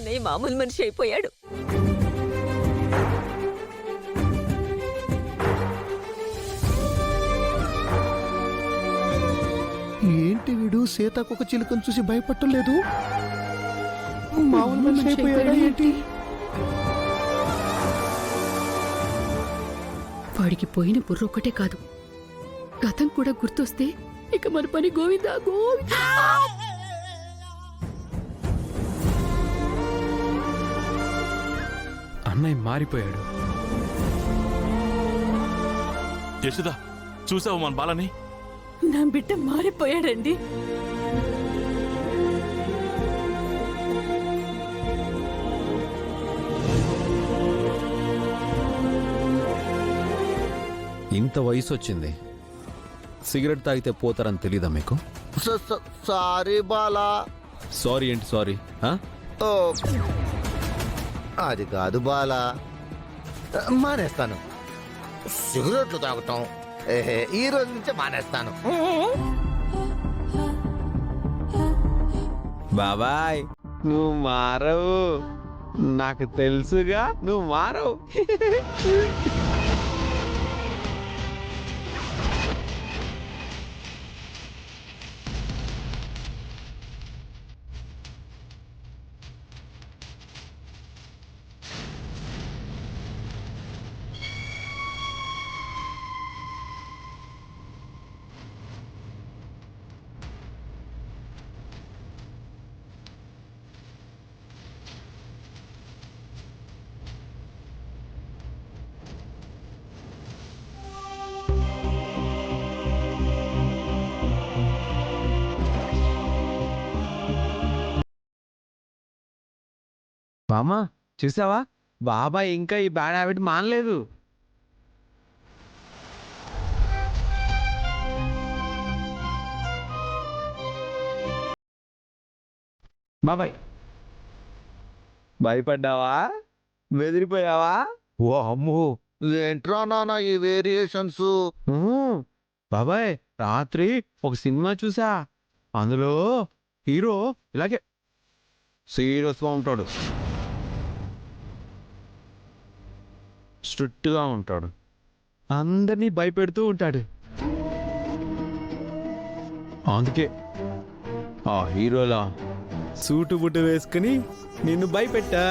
అన్నయ్య మామూలు మనిషి అయిపోయాడు. ఏంటి వీడు సీతాకొక చిలుకను చూసి భయపట్టలేదు? మామూలు మనిషి అయిపోయాడా ఏంటి? వాడికి పోయిన బుర్ర ఒక్కటే కాదు, గతం కూడా గుర్తొస్తే ఇక మన పని గోవిందా గోవిందా. అన్నయ్య మారిపోయాడు. యశోద, చూసావు మన బాలని? నా బిడ్డ మారిపోయాడండి. ఇంత వయసు వచ్చింది, సిగరెట్ తాగితే పోతారని తెలీదా మీకు? సారీ బాలా. సారీ ఏంటి సారీ? ఓ, అది కాదు బాలా, మానేస్తాను సిగరెట్లు తాగుతాం. ఈ రోజు నుంచి మానేస్తాను. బాబాయ్, నువ్వు మారవు, నాకు తెలుసుగా నువ్వు మారవు. బామ్మ, చూసావా, బాబాయ్ ఇంకా ఈ బ్యాడ్ హ్యాబిట్ మానలేదు. బాబాయ్, భయపడ్డావా? బెదిరిపోయావా? ఓ అమ్మో, ఏంట్రా నాన్న ఈ వేరియేషన్స్? బాబాయ్, రాత్రి ఒక సినిమా చూసా, అందులో హీరో ఇలాగే సీరియస్గా ఉంటాడు, స్ట్రిక్ట్గా ఉంటాడు, అందరినీ భయపెడుతూ ఉంటాడు. అందుకే ఆ హీరోలా సూటు బుట్టు వేసుకుని నిన్ను భయపెట్టా.